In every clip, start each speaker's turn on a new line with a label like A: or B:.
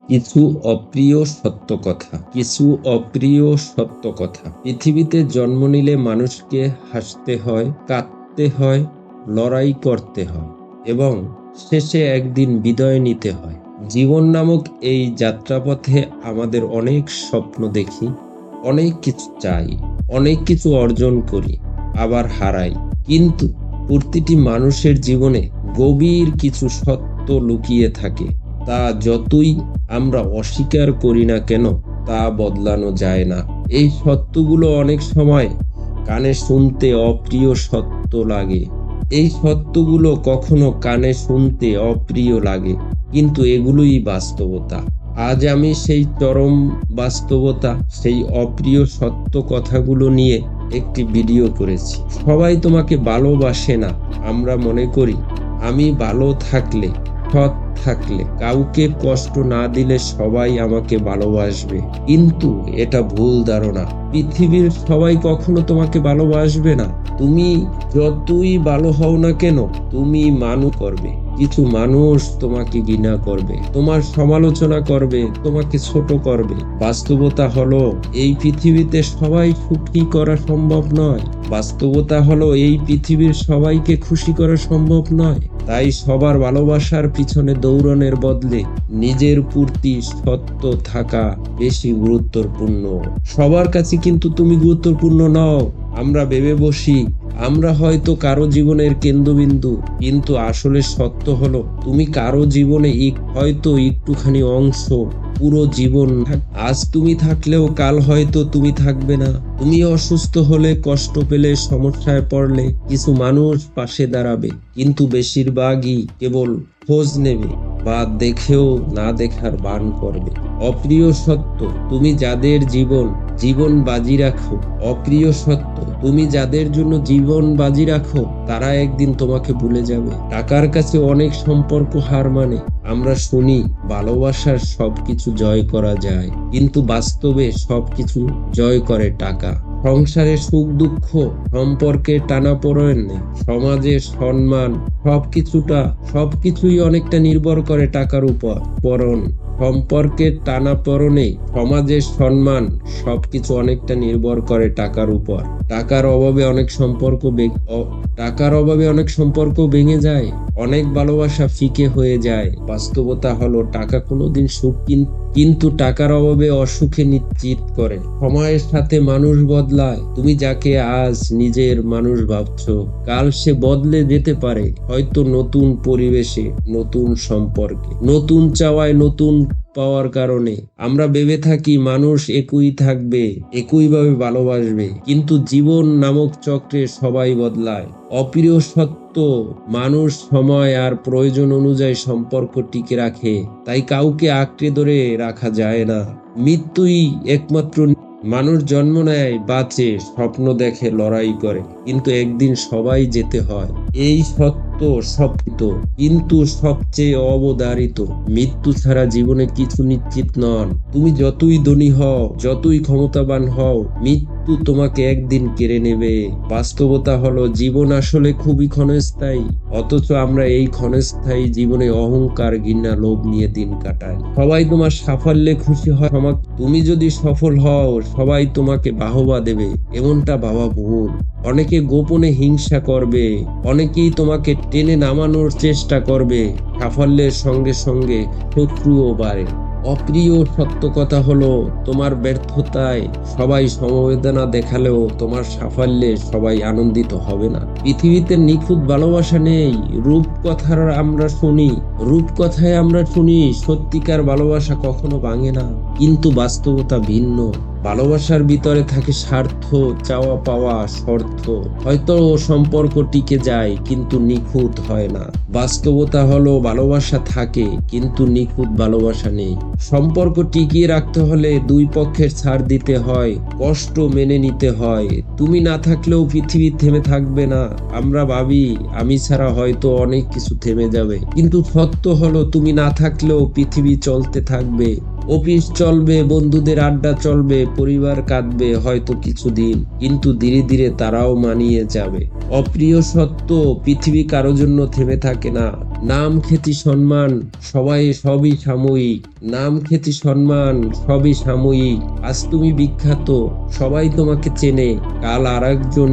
A: কিছু অপ্রিয় সত্য কথা। পৃথিবীতে জন্ম নিলে মানুষকে হাসতে হয়, কাঁদতে হয়, লড়াই করতে হয় এবং শেষে একদিন বিদায় নিতে হয়। জীবন নামক এই যাত্রাপথে আমাদের অনেক স্বপ্ন দেখি, অনেক কিছু চাই, অনেক কিছু অর্জন করি, আবার হারাই। কিন্তু প্রতিটি মানুষের জীবনে গভীর কিছু সত্য লুকিয়ে থাকে। তা যতই আমরা অস্বীকার করি না কেন, তা বদলানো যায় না। এই সত্যগুলো অনেক সময় কানে শুনতে অপ্রিয় সত্য লাগে। এই সত্যগুলো কখনো কানে শুনতে অপ্রিয় লাগে, কিন্তু এগুলোই বাস্তবতা। আজ আমি সেই চরম বাস্তবতা, সেই অপ্রিয় সত্য কথাগুলো নিয়ে একটি ভিডিও করেছি। সবাই তোমাকে ভালোবাসে না। আমরা মনে করি আমি ভালো থাকলে, সৎ থাকলে, কাউকে কষ্ট না দিলে সবাই আমাকে ভালোবাসবে। কিন্তু এটা ভুল ধারণা। পৃথিবীর সবাই কখনো তোমাকে ভালোবাসবে না। তুমি যতই ভালো হও না কেন, তুমি মানুষ করবে। কিছু মানুষ তোমাকে ঘৃণা করবে, তোমার সমালোচনা করবে, তোমাকে ছোট করবে। বাস্তবতা হলো এই পৃথিবীতে সবাই সুখী করা সম্ভব নয়। বাস্তবতা হলো এই পৃথিবীর সবাইকে খুশি করা সম্ভব নয়। তাই সবার ভালোবাসার পিছনে দৌড়ানোর বদলে নিজের প্রতি সত্য থাকা বেশি গুরুত্বপূর্ণ। সবার কাছে কিন্তু তুমি গুরুত্বপূর্ণ নও। আমরা ভেবে বসি আমরা হয়তো কারো জীবনের কেন্দ্রবিন্দু, কিন্তু আসলে সত্য হলো তুমি কারো জীবনে হয়তো একটুখানি অংশ। পুরো জীবন আজ তুমি থাকলেও কাল হয়তো তুমি থাকবে না। তুমি অসুস্থ হলে, কষ্ট পেলে, সমস্যায় পড়লে কিছু মানুষ পাশে দাঁড়াবে, কিন্তু বেশিরভাগই কেবল খোঁজ নেবে বা দেখেও না দেখার ভান করবে। অপ্রিয় সত্য, তুমি যাদের জীবন বাজি রাখো, অপ্রিয় সত্য, তুমি যাদের জন্য জীবন বাজি রাখো, তারা একদিন তোমাকে ভুলে যাবে। টাকার কাছে অনেক সম্পর্ক হার মানে। আমরা শুনি ভালোবাসার সবকিছু জয় করা যায়, কিন্তু বাস্তবে সবকিছু জয় করে টাকা। সংসারে সুখ দুঃখ, সম্পর্কে টানাপোড়েন, সমাজের সম্মান, সবকিছুই অনেকটা নির্ভর করে টাকার উপর। সম্পর্কের টানাপোড়েনে, সমাজের সম্মান, সবকিছু অনেকটা নির্ভর করে টাকার উপর। টাকার অভাবে অনেক সম্পর্ক ভেঙে যায়, অনেক ভালোবাসা ফিকে হয়ে যায়। বাস্তবতা হলো টাকা কোনোদিন সুখ কিন্তু টাকার অভাবে অসুখে নিশ্চিত করে। সময়ের সাথে মানুষ বদলায়। তুমি যাকে আজ নিজের মানুষ ভাবছো, কাল সে বদলে যেতে পারে। হয়তো নতুন পরিবেশে, নতুন সম্পর্কে, নতুন চাওয়ায়, নতুন পাওয়ার কারণে। আমরা ভেবে থাকি মানুষ একই থাকবে, একইভাবে ভালোবাসবে, কিন্তু জীবন নামক চক্রে সবাই বদলায়। অপ্রিয় সত্য, মানুষ সময় আর প্রয়োজন অনুযায়ী সম্পর্ক টিকে রাখে, তাই কাউকে আঁকড়ে ধরে রাখা যায় না। মৃত্যুই একমাত্র। মানুষ জন্ম নেয়, বাঁচে, স্বপ্ন দেখে, লড়াই করে, কিন্তু একদিন সবাই যেতে হয়। এই সত্য কিন্তু সবচেয়ে অবধারিত। মৃত্যু ছাড়া জীবনে কিছু নিশ্চিত নন। তুমি যতই ধনী হও, যতই ক্ষমতাবান হও, মৃত্যু তোমাকে একদিন কেড়ে নেবে। বাস্তবতা হলো জীবন আসলে খুবই ক্ষণস্থায়ী, অথচ আমরা এই ক্ষণস্থায়ী জীবনে অহংকার, ঘৃণা, লোভ নিয়ে দিন কাটাই। সবাই তোমার সাফল্যে খুশি হয়। তুমি যদি সফল হও, সবাই তোমাকে বাহবা দেবে, এমনটা ভাবা ভুল। অনেকে গোপনে হিংসা করবে, অনেকেই তোমাকে টেনে নামানোর চেষ্টা করবে। সাফল্যের সঙ্গে সঙ্গে শত্রুও বাড়ে। অপ্রিয় সত্য কথা হলো তোমার ব্যর্থতায় সবাই সমবেদনা দেখালেও তোমার সাফল্যে সবাই আনন্দিত হবে না। পৃথিবীতে নিখুঁত ভালোবাসা নেই। রূপকথায় আমরা শুনি সত্যিকার ভালোবাসা কখনো ভাঙে না, কিন্তু বাস্তবতা ভিন্ন। ভালোবাসার ভিতরে থাকে স্বার্থ, চাওয়া পাওয়া, শর্ত। হয়তো সম্পর্ক টিকে যায়, কিন্তু নিখুঁত হয় না। বাস্তবতা হলো ভালোবাসা থাকে, কিন্তু নিখুঁত ভালোবাসা নেই। সম্পর্ক টিকিয়ে রাখতে হলে দুই পক্ষের ছাড় দিতে হয়, কষ্ট মেনে নিতে হয়। তুমি না থাকলেও পৃথিবী থেমে থাকবে না। আমরা ভাবি আমি ছাড়া হয়তো অনেক কিছু থেমে যাবে, কিন্তু সত্য হলো তুমি না থাকলেও পৃথিবী চলতে থাকবে। অফিস চলবে, বন্ধুদের আড্ডা চলবে, পরিবার কাঁদবে হয়তো কিছুদিন, কিন্তু ধীরে ধীরে তারাও মানিয়ে যাবে। অপ্রিয় সত্য, পৃথিবী কারো জন্য থেমে থাকে না। নাম, খ্যাতি, সম্মান সবই সাময়িক। নাম, খ্যাতি, সম্মান সবই সাময়িক। আজ তুমি বিখ্যাত, সবাই তোমাকে চেনে, কাল আরেকজন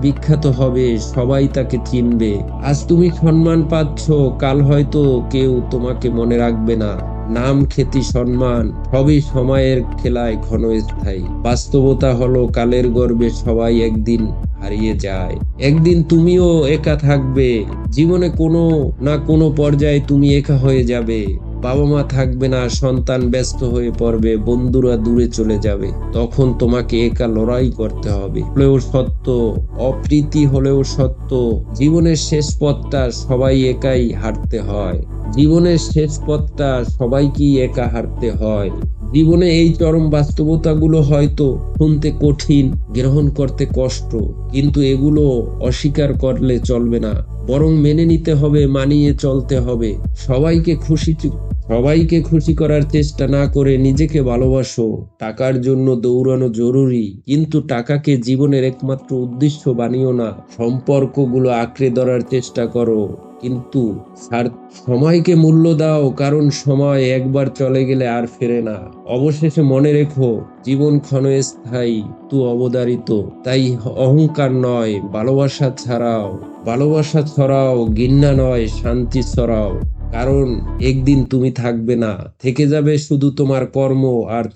A: বিখ্যাত হবে, সবাই তাকে চিনবে। আজ তুমি সম্মান পাচ্ছ, কাল হয়তো কেউ তোমাকে মনে রাখবে না। নাম, খ্যাতি, সম্মান সবই সময়ের খেলায় ক্ষণস্থায়ী। বাস্তবতা হলো কালের গর্ভে সবাই একদিন হারিয়ে যায়। একদিন তুমিও একা থাকবে। জীবনে কোনো না কোনো পর্যায়ে তুমি একা হয়ে যাবে। বাবা মা থাকবে না, সন্তান ব্যস্ত হয়ে পড়বে, বন্ধুরা দূরে চলে যাবে। তখন তোমাকে একা লড়াই করতে হবে। হলেও সত্য, অপ্রীতি হলেও সত্য, জীবনের শেষ পথটা সবাই একাই হাঁটতে হয়। জীবনের শেষ পথটা সবাইকেই একা হাঁটতে হয়। জীবনে এই চরম বাস্তবতাগুলো হয়তো শুনতে কঠিন, গ্রহণ করতে কষ্ট, কিন্তু এগুলো অস্বীকার করলে চলবে না, বরং মেনে নিতে হবে, মানিয়ে চলতে হবে। সবাইকে খুশি করার চেষ্টা না করে নিজেকে ভালোবাসো। টাকার জন্য দৌড়ানো জরুরি, কিন্তু টাকাকে জীবনের একমাত্র উদ্দেশ্য বানিও না। সম্পর্কগুলো আঁকড়ে ধরার চেষ্টা করো, কিন্তু সময়কে মূল্য দাও, কারণ সময় একবার চলে গেলে আর ফেরে না। অবশেষে মনে রেখো, জীবন ক্ষণস্থায়ী, অবধারিত। তাই অহংকার নয়, ভালোবাসা ছড়াও, ঘৃণা নয়, শান্তি ছড়াও। কারণ একদিন তুমি থাকবে না, থেকে যাবে শুধু তোমার কর্ম আর